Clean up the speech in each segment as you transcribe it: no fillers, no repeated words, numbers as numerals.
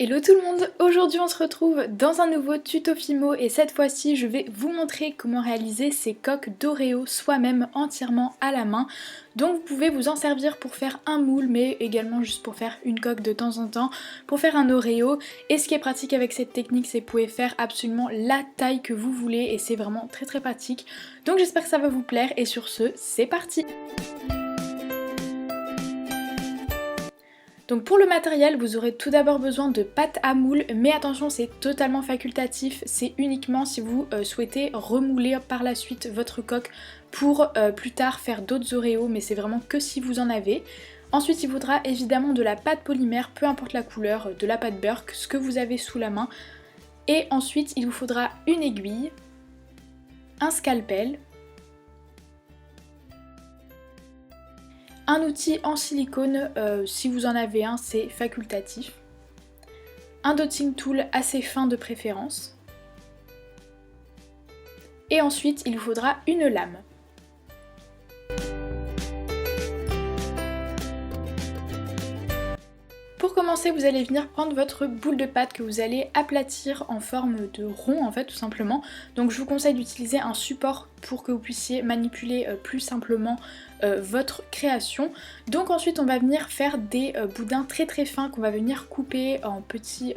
Hello tout le monde, aujourd'hui on se retrouve dans un nouveau tuto Fimo et cette fois-ci je vais vous montrer comment réaliser ces coques d'Oreo soi-même entièrement à la main. Donc vous pouvez vous en servir pour faire un moule mais également juste pour faire une coque de temps en temps, pour faire un Oreo. Et ce qui est pratique avec cette technique c'est que vous pouvez faire absolument la taille que vous voulez et c'est vraiment très pratique. Donc j'espère que ça va vous plaire et sur ce, c'est parti! Donc pour le matériel, vous aurez tout d'abord besoin de pâte à moule, mais attention c'est totalement facultatif, c'est uniquement si vous souhaitez remouler par la suite votre coque pour plus tard faire d'autres Oreos, mais c'est vraiment que si vous en avez. Ensuite il vous faudra évidemment de la pâte polymère, peu importe la couleur, de la pâte Burke, ce que vous avez sous la main. Et ensuite il vous faudra une aiguille, un scalpel, un outil en silicone, si vous en avez un, c'est facultatif. Un dotting tool assez fin de préférence. Et ensuite, il vous faudra une lame. Pour commencer, vous allez venir prendre votre boule de pâte que vous allez aplatir en forme de rond en fait tout simplement. Donc je vous conseille d'utiliser un support pour que vous puissiez manipuler plus simplement votre création. Donc ensuite on va venir faire des boudins très fins qu'on va venir couper en petits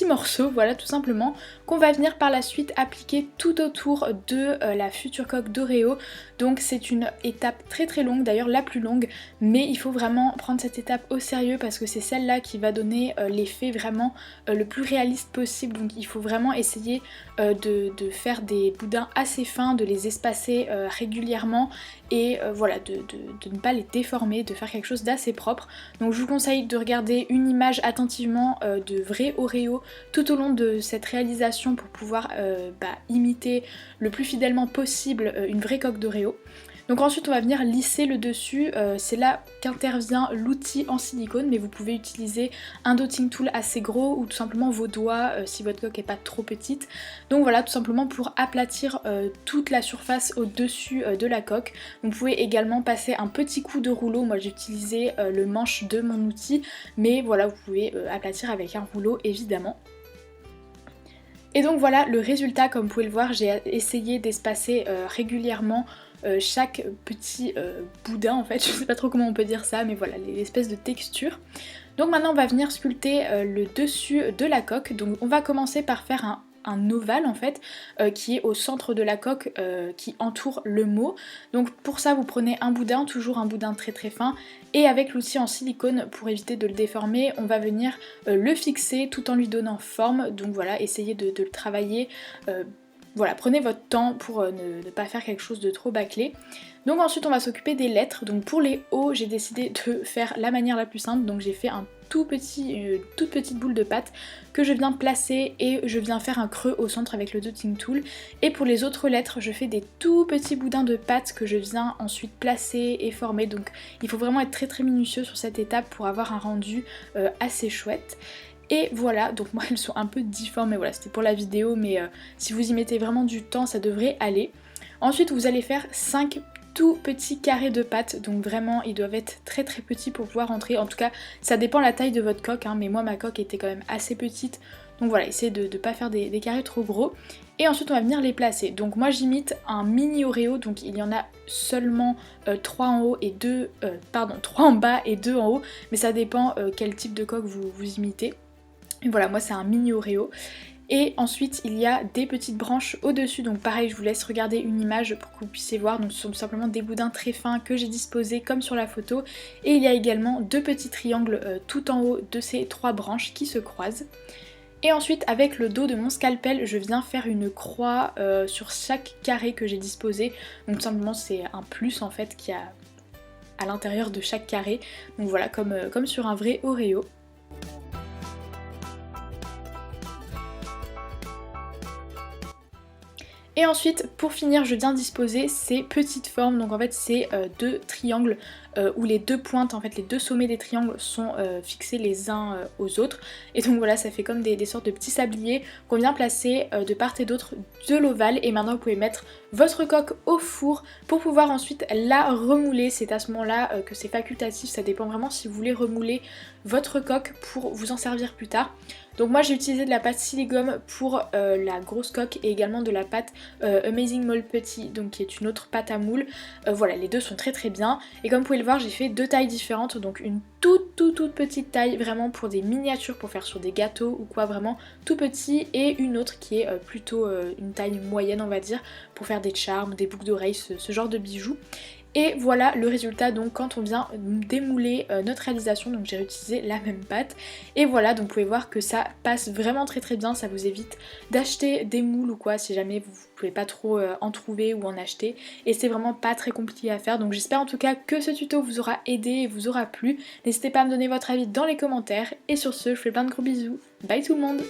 morceaux, voilà tout simplement, qu'on va venir par la suite appliquer tout autour de la future coque d'Oreo. Donc c'est une étape très longue, d'ailleurs la plus longue, mais il faut vraiment prendre cette étape au sérieux parce que c'est celle-là qui va donner l'effet vraiment le plus réaliste possible. Donc il faut vraiment essayer de faire des boudins assez fins, de les espacer régulièrement et voilà, de ne pas les déformer, de faire quelque chose d'assez propre. Donc je vous conseille de regarder une image attentivement de vrai Oreo tout au long de cette réalisation pour pouvoir imiter le plus fidèlement possible une vraie coque d'Oreo. Donc ensuite on va venir lisser le dessus, c'est là qu'intervient l'outil en silicone, mais vous pouvez utiliser un dotting tool assez gros ou tout simplement vos doigts si votre coque n'est pas trop petite. Donc voilà, tout simplement pour aplatir toute la surface au-dessus de la coque. Vous pouvez également passer un petit coup de rouleau, moi j'ai utilisé le manche de mon outil, mais voilà, vous pouvez aplatir avec un rouleau évidemment. Et donc voilà le résultat, comme vous pouvez le voir, j'ai essayé d'espacer régulièrement chaque petit boudin en fait, je sais pas trop comment on peut dire ça, mais voilà l'espèce de texture. Donc maintenant on va venir sculpter le dessus de la coque, donc on va commencer par faire un ovale en fait qui est au centre de la coque qui entoure le mot. Donc pour ça vous prenez un boudin, toujours un boudin très fin, et avec l'outil en silicone pour éviter de le déformer, on va venir le fixer tout en lui donnant forme. Donc voilà, essayez de le travailler. Voilà, prenez votre temps pour ne pas faire quelque chose de trop bâclé. Donc ensuite on va s'occuper des lettres. Donc pour les O, j'ai décidé de faire la manière la plus simple. Donc j'ai fait une toute petite boule de pâte que je viens placer et je viens faire un creux au centre avec le dotting tool. Et pour les autres lettres, je fais des tout petits boudins de pâte que je viens ensuite placer et former. Donc il faut vraiment être très minutieux sur cette étape pour avoir un rendu assez chouette. Et voilà, donc moi elles sont un peu difformes, mais voilà, c'était pour la vidéo, mais si vous y mettez vraiment du temps, ça devrait aller. Ensuite, vous allez faire 5 tout petits carrés de pâte, donc vraiment ils doivent être très petits pour pouvoir rentrer. En tout cas, ça dépend la taille de votre coque, hein, mais moi ma coque était quand même assez petite, donc voilà, essayez de ne pas faire des carrés trop gros. Et ensuite on va venir les placer. Donc moi j'imite un mini Oreo, donc il y en a seulement 3 en haut et 3 en bas et 2 en haut, mais ça dépend quel type de coque vous imitez. Et voilà, moi c'est un mini Oreo. Et ensuite il y a des petites branches au-dessus, donc pareil je vous laisse regarder une image pour que vous puissiez voir. Donc ce sont tout simplement des boudins très fins que j'ai disposés comme sur la photo. Et il y a également 2 petits triangles tout en haut de ces 3 branches qui se croisent. Et ensuite avec le dos de mon scalpel je viens faire une croix sur chaque carré que j'ai disposé. Donc tout simplement c'est un plus en fait qu'il y a à l'intérieur de chaque carré. Donc voilà, comme sur un vrai Oreo. Et ensuite, pour finir, je viens disposer ces petites formes. Donc en fait, c'est deux triangles où les deux pointes, en fait les deux sommets des triangles sont fixés les uns aux autres. Et donc voilà, ça fait comme des sortes de petits sabliers qu'on vient placer de part et d'autre de l'ovale. Et maintenant, vous pouvez mettre votre coque au four pour pouvoir ensuite la remouler. C'est à ce moment-là que c'est facultatif, ça dépend vraiment si vous voulez remouler votre coque pour vous en servir plus tard. Donc moi j'ai utilisé de la pâte Siligum pour la grosse coque et également de la pâte Amazing Mold Petit, donc qui est une autre pâte à moule. Voilà, les deux sont très très bien. Et comme vous pouvez le voir, j'ai fait deux tailles différentes, donc une toute petite taille vraiment pour des miniatures, pour faire sur des gâteaux ou quoi, vraiment tout petit, et une autre qui est plutôt une taille moyenne on va dire, pour faire des charmes, des boucles d'oreilles, ce genre de bijoux. Et voilà le résultat donc quand on vient démouler notre réalisation. Donc j'ai réutilisé la même pâte et voilà, donc vous pouvez voir que ça passe vraiment très très bien. Ça vous évite d'acheter des moules ou quoi si jamais vous pouvez pas trop en trouver ou en acheter, et c'est vraiment pas très compliqué à faire. Donc j'espère en tout cas que ce tuto vous aura aidé et vous aura plu. N'hésitez pas à me donner votre avis dans les commentaires et sur ce je vous fais plein de gros bisous. Bye tout le monde.